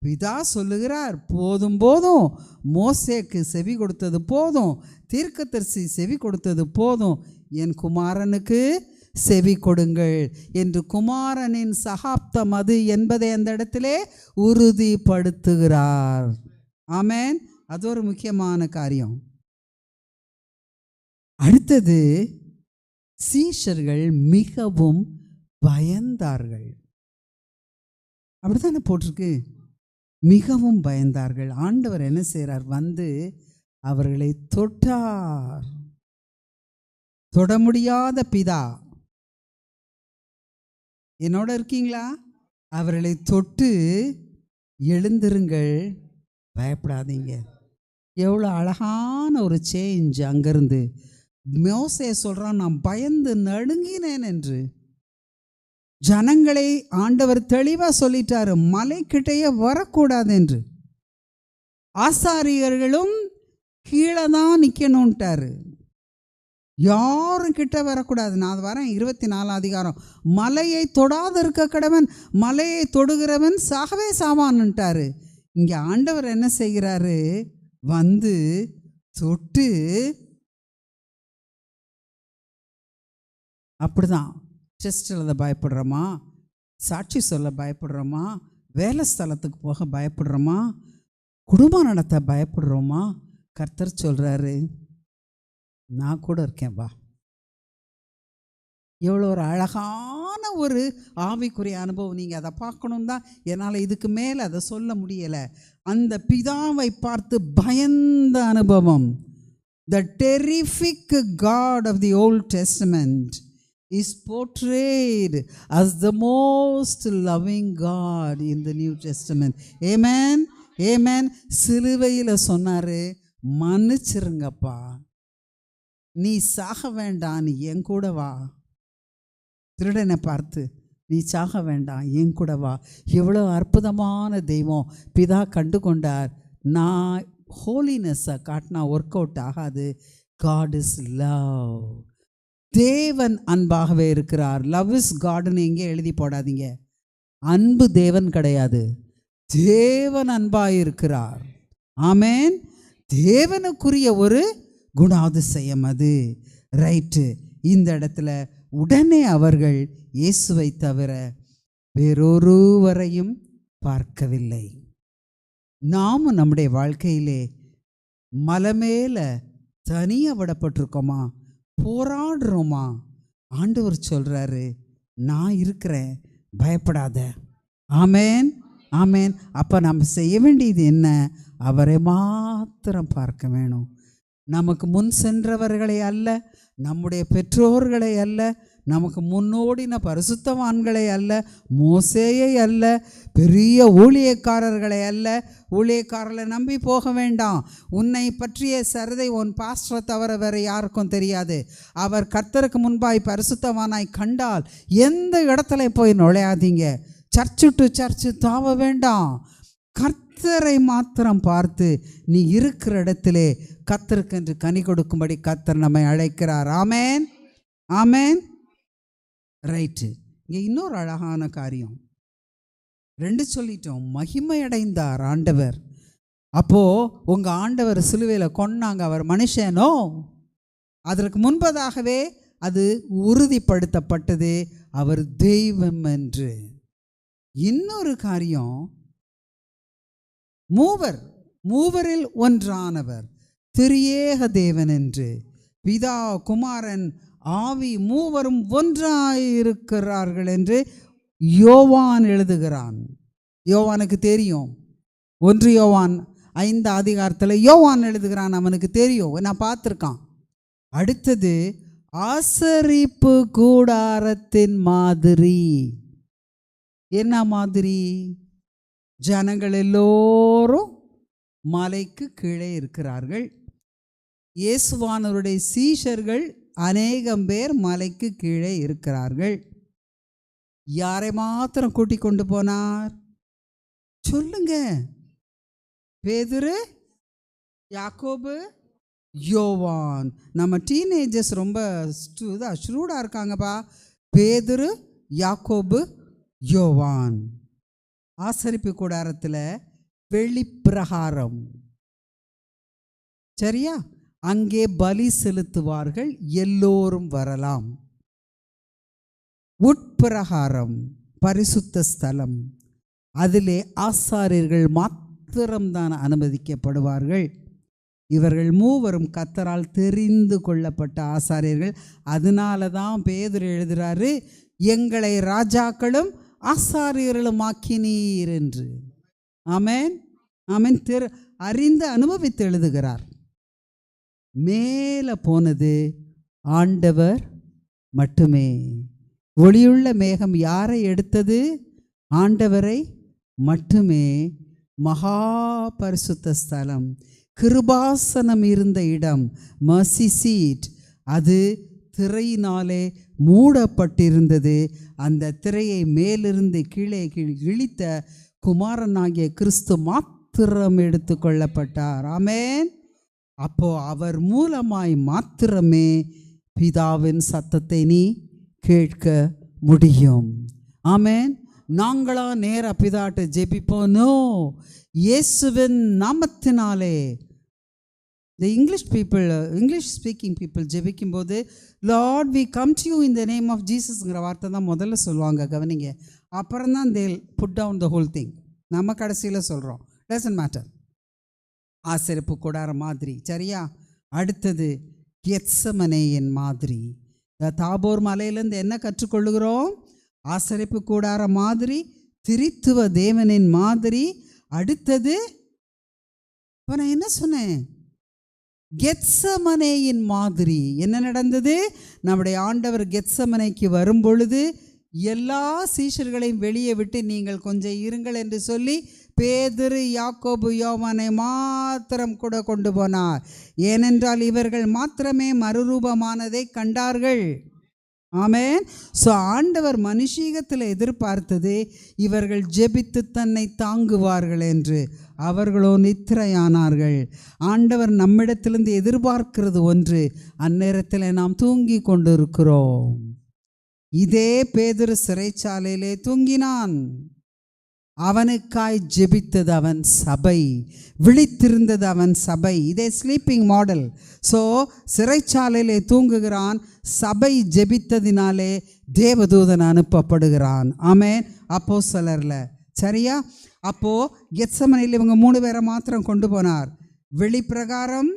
பிதா சொல்லுகிறார், போதும் போதும், மோசேக்கு செவி கொடுத்தது போதும், தீர்க்கதரிசி செவி கொடுத்தது போதும், என் குமாரனுக்கு செவி கொடுங்கள் என்று குமாரனின் சகாப்தம் அது என்பதை அந்த இடத்திலே உறுதிப்படுத்துகிறார். ஆமென். அது ஒரு முக்கியமான காரியம். அடுத்தது, சீஷர்கள் மிகவும் பயந்தார்கள். அப்படித்தானே போட்டிருக்கு, மிகவும் பயந்தார்கள். ஆண்டவர் என்ன செய்கிறார்? வந்து அவர்களை தொட்டார். தொட முடியாத பிதா என்னோட இருக்கீங்களா? அவர்களை தொட்டு எழுந்திருங்கள், பயப்படாதீங்க. எவ்வளோ அழகான ஒரு சேஞ்ச். அங்கேருந்து மோசே சொல்கிறான், நான் பயந்து நடுங்கினேன் என்று. ஜனங்களை ஆண்டவர் தெளிவாக சொல்லிட்டாரு, மலைக்கிட்டையே வரக்கூடாது என்று. ஆசாரியர்களும் கீழே தான் நிற்கணுன்ட்டாரு, யாரும் கிட்ட வரக்கூடாது. நான் வரேன் 24 அதிகாரம். மலையை தொடாது இருக்க கடவன், மலையை தொடுகிறவன் சாகவே சாவான்ட்டாரு. இங்கே ஆண்டவர் என்ன செய்கிறாரு? வந்து தொட்டு, அப்படிதான் டெஸ்ட் எழுத பயப்படுறோமா, சாட்சி சொல்ல பயப்படுறோமா, வேலை ஸ்தலத்துக்கு போக பயப்படுறோமா, குடும்பம் நடத்த பயப்படுறோமா? கர்த்தர் சொல்கிறாரு, நான் கூட இருக்கேன், வா. எவ்வளோ ஒரு அழகான ஒரு ஆவிக்குரிய அனுபவம். நீங்கள் அதை பார்க்கணும் தான், என்னால் இதுக்கு மேலே அதை சொல்ல முடியலை. அந்த பிதாவை பார்த்து பயந்த அனுபவம். The terrific God of the Old Testament is portrayed as the most loving God in the New Testament. Amen, amen. சிலுவையில் சொன்னார், மன்னிச்சிருங்கப்பா, நீ சாக வேண்டாம், நீ என் கூட வா. திருடனை பார்த்து, நீ சாக வேண்டாம், என் கூட வா. எவ்வளோ அற்புதமான தெய்வம். பிதா கண்டு கொண்டார், நான் ஹோலினஸ்ஸை காட்டினா ஒர்க் அவுட் ஆகாது. God is love. தேவன் அன்பாகவே இருக்கிறார். லவ் இஸ் காட்னு எங்கே எழுதி போடாதீங்க. அன்பு தேவன் கிடையாது, தேவன் அன்பாக இருக்கிறார். ஆமேன். தேவனுக்குரிய ஒரு குணாதிசயம் அது. ரைட்டு. இந்த இடத்துல உடனே அவர்கள் இயேசுவை தவிர வேறொருவரையும் பார்க்கவில்லை. நாமும் நம்முடைய வாழ்க்கையிலே மலை மேலே தனியாக விடப்பட்டிருக்கோமா, போராடுறோமா? ஆண்டவர் சொல்கிறாரு, நான் இருக்கிறேன், பயப்படாத. ஆமேன், ஆமேன். அப்போ நம்ம செய்ய வேண்டியது என்ன? அவரை மாத்திரம் பார்க்க வேணும். நமக்கு முன் சென்றவர்களை அல்ல, நம்முடைய பெற்றோர்களை அல்ல, நமக்கு முன்னோடின பரிசுத்தவான்களை அல்ல, மோசேயை அல்ல, பெரிய ஊழியக்காரர்களை அல்ல. ஊழியக்காரர்களை நம்பி போக வேண்டாம். உன்னை பற்றிய சரிதை உன் பாஸ்டரை தவிர வேறு யாருக்கும் தெரியாது. அவர் கர்த்தருக்கு முன்பாய் பரிசுத்தவானாய் கண்டால் எந்த இடத்துல போய் நுழையாதீங்க. சர்ச்சு டு சர்ச்சு தாவ வேண்டாம். கர்த்தரை மாத்திரம் பார்த்து நீ இருக்கிற இடத்திலே கர்த்தருக்கென்று கனி கொடுக்கும்படி கர்த்தர் நம்மை அழைக்கிறார். ஆமேன், ஆமேன். ரைட்டு. இங்கே இன்னொரு அழகான காரியம், 2 சொல்லிட்டோம். மகிமை அடைந்தார் ஆண்டவர். அப்போது உங்கள் ஆண்டவர் சிலுவையில் கொன்னாங்க, அவர் மனுஷனோ? அதற்கு முன்பதாகவே அது உறுதிப்படுத்தப்பட்டது, அவர் தெய்வம் என்று. இன்னொரு காரியம், மூவரில் ஒன்றானவர் திரியேக தேவன் என்று, பிதா, குமாரன், ஆவி மூவரும் ஒன்றாயிருக்கிறார்கள் என்று யோவான் எழுதுகிறான். யோவானுக்கு தெரியும். 1 யோவான் 5 அதிகாரத்தில் யோவான் எழுதுகிறான், அவனுக்கு தெரியும், நான் பார்த்துருக்கான். அடுத்தது ஆசரிப்பு கூடாரத்தின் மாதிரி. என்ன மாதிரி? ஜனங்கள் எல்லோரும் மலைக்கு கீழே இருக்கிறார்கள். இயேசுவானவருடைய சீஷர்கள் அநேகம் பேர் மலைக்கு கீழே இருக்கிறார்கள். யாரை மாத்திரம் கூட்டிக் கொண்டு போனார் சொல்லுங்க? பேதுரு, யாக்கோபு, யோவான். நம்ம டீனேஜர்ஸ் ரொம்ப ஷ்ரூடாக இருக்காங்கப்பா. பேதுரு, யாக்கோபு, யோவான். ஆசரிப்பு கூடாரத்தில் வெளிப்பிரகாரம், சரியா? அங்கே பலி செலுத்துவார்கள், எல்லோரும் வரலாம். உட்பிரகாரம் பரிசுத்த ஸ்தலம், அதிலே ஆசாரியர்கள் மாத்திரம்தான் அனுமதிக்கப்படுவார்கள். இவர்கள் மூவரும் கர்த்தரால் தெரிந்து கொள்ளப்பட்ட ஆசாரியர்கள். அதனால தான் பேதுரு எழுதுகிறாரு, எங்களை ராஜாக்களும் ஆசாரியர்களும் ஆக்கினீர் என்று. ஆமேன், ஆமேன். அறிந்து அனுபவித்து எழுதுகிறார். மேலே போனது ஆண்டவர் மட்டுமே. ஒளியுள்ள மேகம் யாரை எடுத்தது? ஆண்டவரை மட்டுமே. மகா பரிசுத்த ஸ்தலம், கிருபாசனம் இருந்த இடம், மர்சி சீட், அது திரையினாலே மூடப்பட்டிருந்தது. அந்த திரையை மேலிருந்து கீழே இழித்த குமாரனாகிய கிறிஸ்து மாத்திரம் எடுத்து கொள்ளப்பட்டார். ஆமேன். அப்போ அவர் மூலமாய் மாத்திரமே பிதாவின் சத்தத்தை நீ கேட்க முடியும். ஆமேன். நாங்களா நேர பிதாட்ட ஜெபிப்போனோ? இயேசுவின் நாமத்தினாலே. The English speaking people ஜெபிக்கும் போது Lord we come to you in the name of Jesusங்கிற வார்த்தை தான் முதல்ல சொல்லுவாங்க, கவனிங்க. அப்புறம் தான் they'll put down the whole thing. நம்ம கடைசியில் சொல்கிறோம், doesn't matter. ஆசரிப்பு கூடார மாதிரி, சரியா? அடுத்தது கெத்சமனேயின் மாதிரி. தாபோர் மலையிலேருந்து என்ன கற்றுக்கொள்ளுகிறோம்? ஆசரிப்பு கூடார மாதிரி, திரித்துவ தேவனின் மாதிரி. அடுத்தது இப்போ நான் என்ன சொன்னேன்? கெத்சமனேயின் மாதிரி. என்ன நடந்தது? நம்முடைய ஆண்டவர் கெத்சமனைக்கு வரும் பொழுது எல்லா சீஷர்களையும் வெளியே விட்டு நீங்கள் கொஞ்சம் இருங்கள் என்று சொல்லி பேதுரு, யாக்கோபு, யோவானை மாத்திரம் கூட கொண்டு போனார். ஏனென்றால் இவர்கள் மாத்திரமே மறுரூபமானதை கண்டார்கள். ஆமென். ஸோ ஆண்டவர் மனுஷீகத்தில் எதிர்பார்த்தது இவர்கள் ஜெபித்து தன்னை தாங்குவார்கள் என்று. அவர்களோ நித்திரையானார்கள். ஆண்டவர் நம்மிடத்திலிருந்து எதிர்பார்க்கிறது ஒன்று, அந்நேரத்தில் நாம் தூங்கி கொண்டிருக்கிறோம். இதே பேதுரு சிறைச்சாலையிலே தூங்கினான். அவனுக்காய் ஜெபித்தது அவன் சபை, விழித்திருந்தது அவன் சபை. இதே ஸ்லீப்பிங் மாடல். ஸோ சிறைச்சாலையிலே தூங்குகிறான், சபை ஜெபித்ததினாலே தேவதூதன் அனுப்பப்படுகிறான். ஆமென். அப்போஸ்தலர்ல சரியா? அப்போது கெத்சமனையில் இவங்க 3 பேரை மாத்திரம் கொண்டு போனார். வெளிப்பிரகாரம்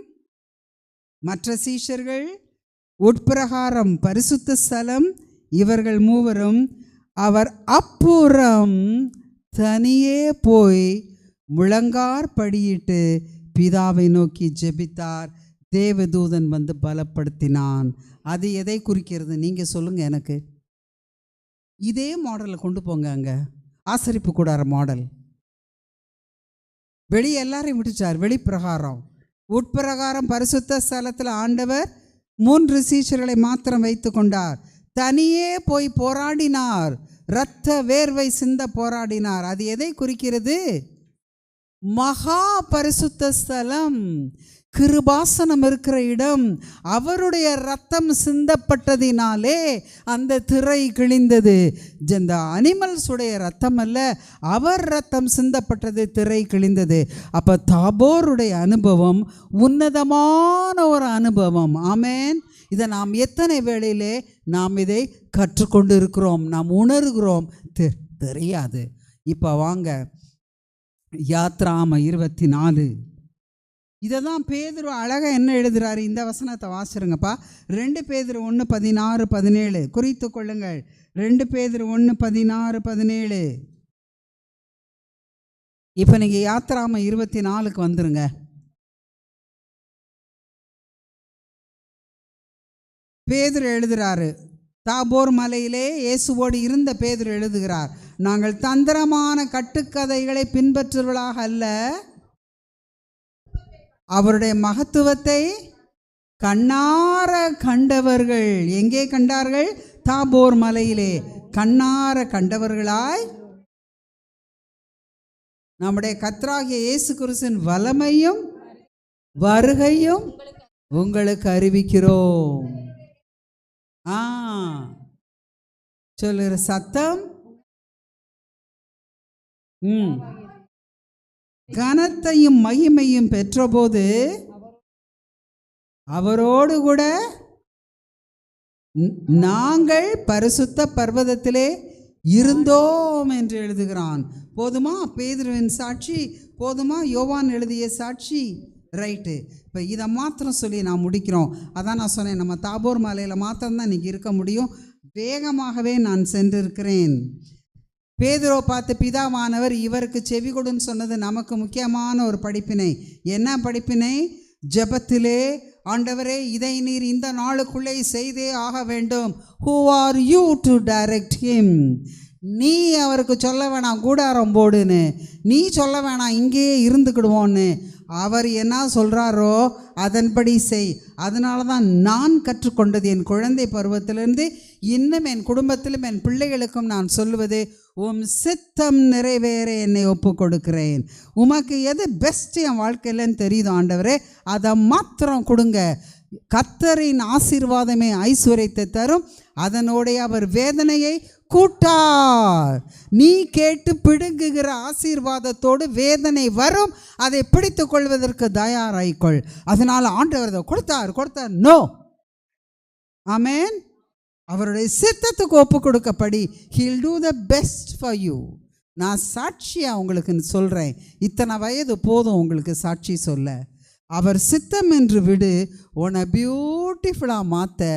மற்ற சீஷர்கள், உட்பிரகாரம் பரிசுத்த ஸ்தலம், இவர்கள் மூவரும். அவர் அப்புறம் தனியே போய் முழங்கார் படியிட்டு பிதாவை நோக்கி ஜெபித்தார். தேவதூதன் வந்து பலப்படுத்தினான். அது எதை குறிக்கிறது? நீங்கள் சொல்லுங்கள் எனக்கு. இதே மாடலை கொண்டு போங்க. அங்கே ஆசரிப்பு கூடார மாடல். வெளியே எல்லாரையும் விட்டுச்சார். வெளிப்பிரகாரம், உட்பிரகாரம் பரிசுத்த ஸ்தலத்தில் ஆண்டவர் 3 சீஷர்களை மாத்திரம் வைத்து கொண்டார். தனியே போய் போராடினார். இரத்த வேர்வை சிந்த போராடினார். அது எதை குறிக்கிறது? மகா பரிசுத்த ஸ்தலம், கிருபாசனம் இருக்கிற இடம். அவருடைய இரத்தம் சிந்தப்பட்டதினாலே அந்த திரை கிழிந்தது. இந்த அனிமல்ஸுடைய இரத்தம் அல்ல, அவர் இரத்தம் சிந்தப்பட்டது, திரை கிழிந்தது. அப்போ தாபோருடைய அனுபவம் உன்னதமான ஒரு அனுபவம். ஆமென். இதை நாம் எத்தனை வேளையிலே நாம் இதை கற்றுக்கொண்டு இருக்கிறோம், நாம் உணர்கிறோம், தெரியாது. இப்போ வாங்க யாத்ராம 24. இதை தான் பேதுரு அழகாக என்ன எழுதுகிறாரு? இந்த வசனத்தை வாசிருங்கப்பா. 2 பேதுரு 1:16-17 குறித்து கொள்ளுங்கள். 2 பேதுரு 1:16-17. இப்போ நீங்கள் யாத்ராம 24க்கு வந்துருங்க. பேதுரு எழுதுகிறாரு. தாபோர் மலையிலே இயேசுவோடு இருந்த பேதுரு எழுதுகிறார், நாங்கள் தந்திரமான கட்டுக்கதைகளை பின்பற்றுவர்களாக அல்ல, அவருடைய மகத்துவத்தை கண்ணார கண்டவர்கள். எங்கே கண்டார்கள்? தாபோர் மலையிலே கண்ணார கண்டவர்களாய் நம்முடைய கர்த்தராகிய இயேசு கிறிஸ்துவின் வல்லமையும் வருகையும் உங்களுக்கு அறிவிக்கிறோம். சொல்லுற சத்தம் கனத்தையும் மகிமையும் பெற்றபோது அவரோடு கூட நாங்கள் பரிசுத்த பர்வதத்திலே இருந்தோம் என்று எழுதுகிறான். போதுமா பேதுருவின் சாட்சி? போதுமா யோவான் எழுதிய சாட்சி? ரைட்டு. இப்போ இதை மாத்திரம் சொல்லி நான் முடிக்கிறோம். அதான் நான் சொன்னேன், நம்ம தாபோர் மலையில் மாத்திரம்தான் இன்றைக்கி இருக்க முடியும். வேகமாகவே நான் சென்றிருக்கிறேன். பேதுருவை பார்த்து பிதாவானவர் இவருக்கு செவி கொடுன்னு சொன்னது நமக்கு முக்கியமான ஒரு படிப்பினை. என்ன படிப்பினை? ஜெபத்திலே ஆண்டவரே இதை நீர் இந்த நாளுக்குள்ளே செய்தே ஆக வேண்டும். Who are you to direct him? நீ அவருக்கு சொல்ல வேணாம் கூடாரம் போடுன்னு, நீ சொல்ல வேணாம் இங்கேயே இருந்துக்கிடுவோன்னு. அவர் என்ன சொல்கிறாரோ அதன்படி செய். அதனால தான் நான் கற்றுக்கொண்டது என் குழந்தை பருவத்திலிருந்து இன்னும் என் குடும்பத்திலும் என் பிள்ளைகளுக்கும் நான் சொல்லுவது, உம் சித்தம் நிறைவேற என்னை ஒப்பு கொடுக்கிறேன். உமக்கு எது பெஸ்ட் என் வாழ்க்கையிலன்னு தெரியுது ஆண்டவரே, அதை மாத்திரம் கொடுங்க. கர்த்தரின் ஆசீர்வாதமே ஐஸ்வர்யத்தை தரும், அதனோடைய அவர் வேதனையை கூட்டார். நீ கேட்டு பிடுங்குகிற ஆசீர்வாதத்தோடு வேதனை வரும், அதை பிடித்து கொள்வதற்கு தயாராய்கொள். அதனால் ஆண்டவர் கொடுத்தார். நோ. ஆமென். அவருடைய சித்தத்துக்கு ஒப்பு கொடுக்கப்படி he'll do the best for you. நான் சாட்சியாக உங்களுக்கு சொல்கிறேன், இத்தனை வயது போதும் உங்களுக்கு சாட்சி சொல்ல. அவர் சித்தம் என்று விடு, உன்னை பியூட்டிஃபுல்லாக மாற்ற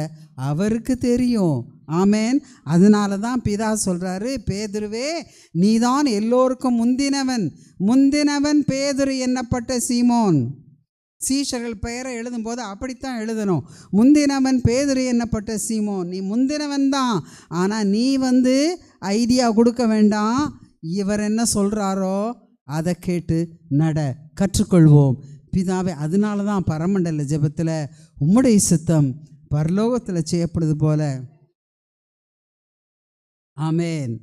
அவருக்கு தெரியும். ஆமேன். அதனால தான் பிதா சொல்கிறாரு, பேதுருவே நீதான் எல்லோருக்கும் முந்தினவன் பேதுரு என்னப்பட்ட சீமோன். சீஷர்கள் பெயரை எழுதும்போது அப்படித்தான் எழுதணும். முந்தினவன் பேதுரு என்னப்பட்ட சீமோன், நீ முந்தினவன் தான். ஆனால் நீ ஐடியா கொடுக்க வேண்டாம், இவர் என்ன சொல்கிறாரோ அதை கேட்டு கற்றுக்கொள்வோம் பிதாவே. அதனால தான் பரமண்டல ஜெபத்தில் உம்முடைய சித்தம் பரலோகத்தில் செய்யப்படுது போல ஆமென்.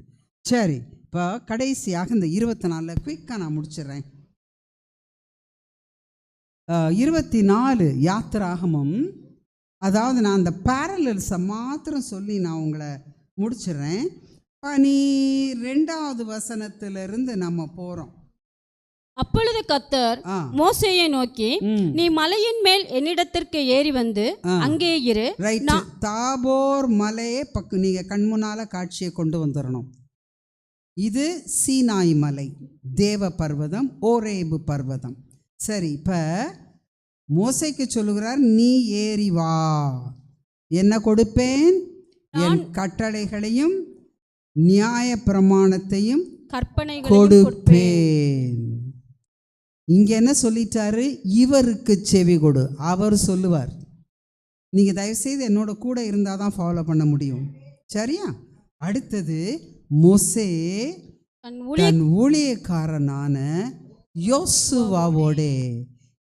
சரி, இப்போ கடைசியாக இந்த 24 குயிக்காக நான் முடிச்சிடுறேன். 24 யாத்திராகமம், அதாவது நான் அந்த பேரலல்ஸை மாத்திரம் சொல்லி நான் உங்களை முடிச்சிடுறேன். 12வது வசனத்திலிருந்து நம்ம போகிறோம். அப்பொழுது கர்த்தர் மோசேயை நோக்கி, நீ மலையின் மேல் என்னிடத்திற்கு ஏறி வந்து அங்கே இரு. ரைட், தாபோர் மலையை நீங்க கண் முன்னால காட்சியை கொண்டு வந்துடணும். இது சீனாய் மலை, தேவ பர்வதம், ஓரேபு பர்வதம். சரி, இப்ப மோசேக்கு சொல்லுகிறார், நீ ஏறி வா, என்ன கொடுப்பேன்? என் கட்டளைகளையும் நியாய பிரமாணத்தையும் கொடுப்பேன். இங்க என்ன சொல்லிட்டாரு? இவருக்கு செவி கொடு, அவர் சொல்லுவார். நீங்க தயவுசெய்து என்னோட கூட இருந்தால் தான் ஃபாலோ பண்ண முடியும், சரியா? அடுத்தது, மோசே தன் ஊழியக்காரனான யோசுவாவோடே,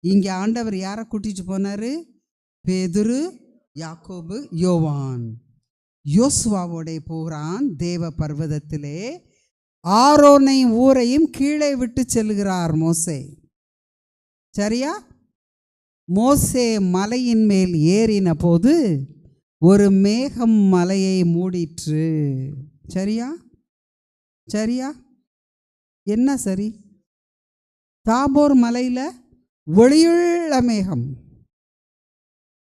இங்கே ஆண்டவர் யாரை கூட்டிட்டு போனாரு? பேதுரு, யாக்கோபு, யோவான். யோசுவாவோடே போகிறான் தேவ பர்வதத்திலே. ஆரோனையும் ஊரையும் கீழே விட்டு செல்கிறார் மோசே, சரியா? மோசே மலையின் மேல் ஏறின போது ஒரு மேகம் மலையை மூடிற்று, சரியா? சரியா? என்ன சரி? தாபோர் மலையில் ஒளியுள்ள மேகம்.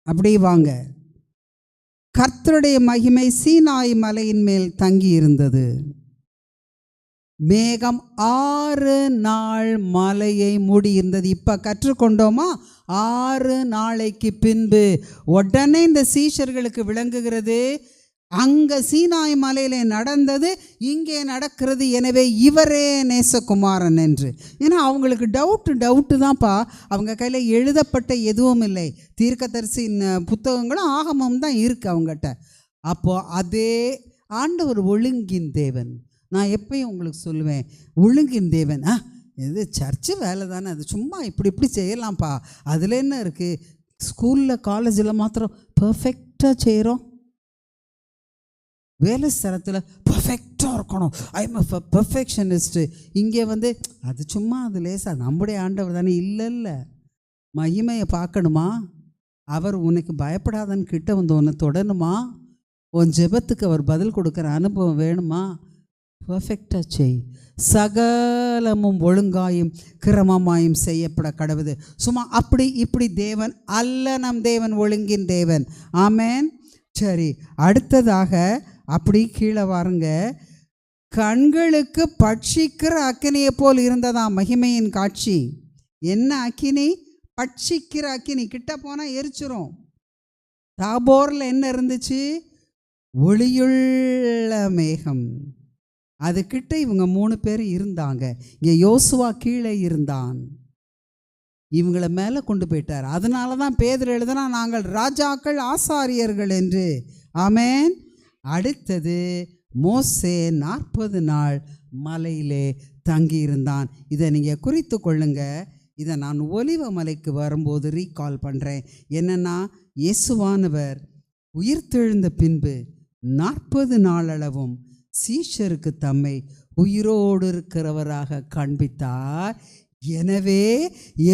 அப்படி வாங்க. கர்த்தருடைய மகிமை சீனாய் மலையின் மேல் தங்கி இருந்தது. மேகம் 6 நாள் மலையை மூடியிருந்தது. இப்போ கற்றுக்கொண்டோமா? 6 நாளைக்கு பின்பு உடனே இந்த சீஷர்களுக்கு விளங்குகிறது, அங்கே சீனாய் மலையிலே நடந்தது இங்கே நடக்கிறது, எனவே இவரே நேசகுமாரன் என்று. ஏன்னா அவங்களுக்கு டவுட்டு தான்ப்பா. அவங்க கையில் எழுதப்பட்ட எதுவும் இல்லை, தீர்க்கதரிசி புத்தகங்களும் ஆகமம் தான் இருக்குது அவங்ககிட்ட. அப்போது அதே ஆண்டவர் ஒழுங்கின் தேவன். நான் எப்பயும் உங்களுக்கு சொல்லுவேன், ஒழுங்கின் தேவன். இது சர்ச்சு வேலை தானே, அது சும்மா இப்படி செய்யலாம்ப்பா, அதில் என்ன இருக்குது? ஸ்கூலில் காலேஜில் மாத்திரம் பர்ஃபெக்டாக செய்கிறோம், வேலை ஸ்தலத்தில் பர்ஃபெக்டாக இருக்கணும், ஐ எம் அ பர்ஃபெக்ஷனிஸ்ட்டு. இங்கே அது சும்மா, அது லேசாக, நம்முடைய ஆண்டவர் தானே. இல்லை, மகிமையை பார்க்கணுமா? அவர் உனக்கு பயப்படாதன்னு கிட்ட உன்னை தொடணுமா? உன் ஜெபத்துக்கு அவர் பதில் கொடுக்குற அனுபவம் வேணுமா? பர்ஃபெக்டாக செய். சகலமும் ஒழுங்காயும் கிரமமாயும் செய்யப்பட கடவுது. சும்மா அப்படி இப்படி தேவன் அல்ல, நம் தேவன் ஒழுங்கின் தேவன். ஆமேன். சரி, அடுத்ததாக அப்படி கீழே வாருங்க. கண்களுக்கு பட்சிக்கிற அக்கினியை போல் இருந்ததா மகிமையின் காட்சி. என்ன அக்கினி? பட்சிக்கிற அக்கினி. கிட்ட போனால் எரிச்சிரும். தாபோரில் என்ன இருந்துச்சு? ஒளியுள்ள மேகம். அதுக்கிட்ட இவங்க 3 பேர் இருந்தாங்க. இங்கே யோசுவா கீழே இருந்தான், இவங்கள மேலே கொண்டு போயிட்டார். அதனால தான் பேதுரு எழுதுனா, நாங்கள் ராஜாக்கள் ஆசாரியர்கள் என்று. ஆமேன். அடுத்தது, மோசே 40 நாள் மலையிலே தங்கியிருந்தான். இதை நீங்கள் குறித்து கொள்ளுங்க. இதை நான் ஒலிவ மலைக்கு வரும்போது ரீகால் பண்ணுறேன். என்னென்னா, இயேசுவானவர் உயிர்த்தெழுந்த பின்பு 40 நாளளவும் சீஷருக்கு தம்மை உயிரோடு இருக்கிறவராக காண்பித்தார். எனவே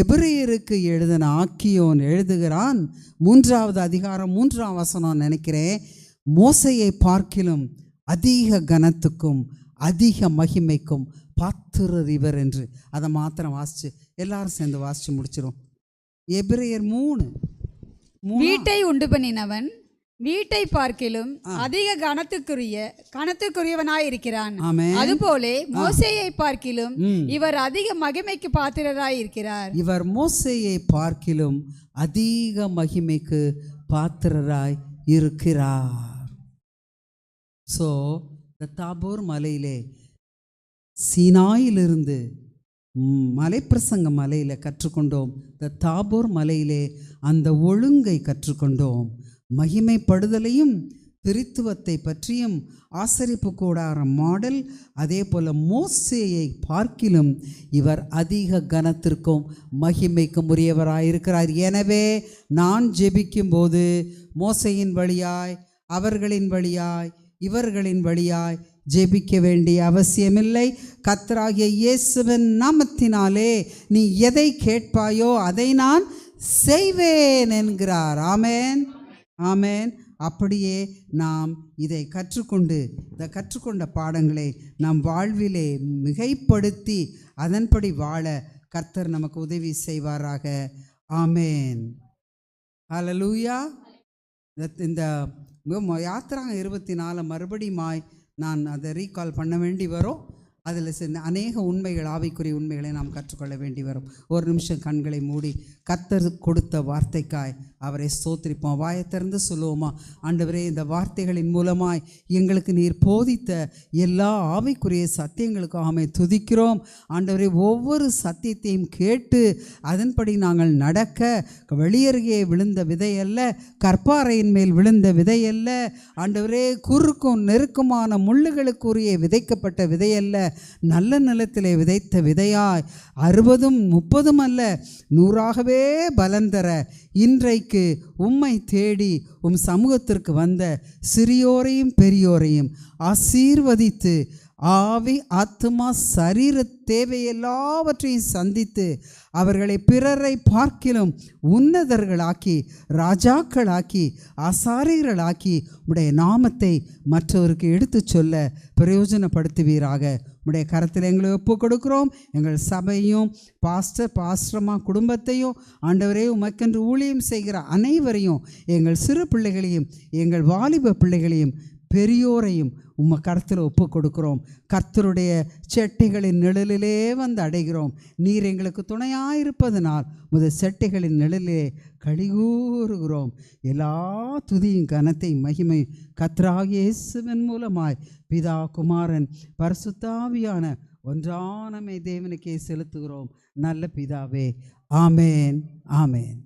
எபிரேயருக்கு எழுதின ஆக்கியோன் எழுதுகிறான், 3வது அதிகாரம் 3ஆம் வசனம் நினைக்கிறேன், மோசையை பார்க்கிலும் அதிக கனத்துக்கும் அதிக மகிமைக்கும் பாத்திரர் இவர் என்று. அதை மாத்திரம் வாசிச்சு எல்லாரும் சேர்ந்து வாசிச்சு முடிச்சிடும். எபிரேயர் 3. வீட்டை உண்டு பண்ணினவன் வீட்டை பார்க்கிலும் அதிக கனத்துக்குரியவனாயிருக்கிறான். அதுபோல மோசேயை பார்க்கிலும் இவர் அதிக மகிமைக்கு பாத்திரராய் இருக்கிறார். இவர் மோசேயை பார்க்கிலும் அதிக மகிமைக்கு பாத்திரராய் இருக்கிறார். ஸோ இந்த தாபோர் மலையிலே, சீனாயிலிருந்து மலைப்பிரசங்க மலையில் கற்றுக்கொண்டோம். இந்த தாபோர் மலையிலே அந்த ஒழுங்கை கற்றுக்கொண்டோம். மகிமைப்படுதலையும் திருத்துவத்தை பற்றியும், ஆசரிப்பு கூடார மாடல். அதே போல் மோசேயை பார்க்கிலும் இவர் அதிக கனத்திற்கும் மகிமைக்கும் உரியவராயிருக்கிறார். எனவே நான் ஜெபிக்கும்போது மோசையின் வழியாய், அவர்களின் வழியாய், இவர்களின் வழியாய் ஜெபிக்க வேண்டிய அவசியமில்லை. கர்த்தராகிய இயேசுவின் நாமத்தினாலே நீ எதை கேட்பாயோ அதை நான் செய்வேன் என்கிறார். ஆமென், ஆமென். அப்படியே நாம் இதை கற்றுக்கொண்டு இந்த கற்றுக்கொண்ட பாடங்களை நம் வாழ்விலே மிகைப்படுத்தி அதன்படி வாழ கர்த்தர் நமக்கு உதவி செய்வாராக. ஆமென். ஹல்லேலூயா. இந்த யாத்திராங்க 24 மறுபடியுமாய் நான் அதை ரீகால் பண்ண வேண்டி வரும். அதில் அநேக உண்மைகள், ஆவிக்குரிய உண்மைகளை நாம் கற்றுக்கொள்ள வேண்டி வரும். ஒரு நிமிஷம் கண்களை மூடி கர்த்தர் கொடுத்த வார்த்தைக்காய் அவரை ஸ்தோத்திரிப்போம். வாயை திறந்து சொல்லுவோமா, ஆண்டவரே, இந்த வார்த்தைகளின் மூலமாய் எங்களுக்கு நீர் போதித்த எல்லா ஆவிக்குரிய சத்தியங்களுக்காக துதிக்கிறோம். ஆண்டவரே, ஒவ்வொரு சத்தியத்தையும் கேட்டு அதன்படி நாங்கள் நடக்க வெளியருகே விழுந்த விதையல்ல, கற்பாறையின் மேல் விழுந்த விதையல்ல, ஆண்டவரே, குறுக்கும் நெருக்கமான முள்ளுகளுக்குரிய விதைக்கப்பட்ட விதையல்ல, நல்ல நிலத்திலே விதைத்த விதையாய் 60 30 அல்ல 100ஆகவே பலன் தர இன்றைக்கு உம்மை தேடி உம் சமூகத்திற்கு வந்த சிறியோரையும் பெரியோரையும் ஆசீர்வதித்து ஆவி ஆத்துமா சரீர தேவை எல்லாவற்றையும் சந்தித்து அவர்களை பிறரை பார்க்கிலும் உன்னதர்களாக்கி ராஜாக்களாக்கி ஆசாரியர்களாக்கி உடைய நாமத்தை மற்றவருக்கு எடுத்து சொல்ல பிரயோஜனப்படுத்துவீராக. உடைய கரத்தில் எங்களை ஒப்பு கொடுக்கிறோம். எங்கள் சபையும் பாஸ்டர்மா குடும்பத்தையும் ஆண்டவரே உமக்கென்று ஊழியம் செய்கிற அனைவரையும், எங்கள் சிறு பிள்ளைகளையும் எங்கள் வாலிப பிள்ளைகளையும் பெரியோரையும் உம்மை கருத்தில் ஒப்பு கொடுக்கிறோம். கர்த்தருடைய செட்டிகளின் நிழலிலே வந்து அடைகிறோம். நீர் எங்களுக்கு துணையாயிருப்பதனால் முதல் செட்டிகளின் நிழலிலே கழிகூறுகிறோம். எல்லா துதியும் கனத்தையும் மகிமை கர்த்தராகிய இயேசுவின் மூலமாய் பிதா குமாரன் பரிசுத்தாவியான ஒன்றானமை தேவனுக்கே செலுத்துகிறோம். நல்ல பிதாவே, ஆமேன், ஆமேன்.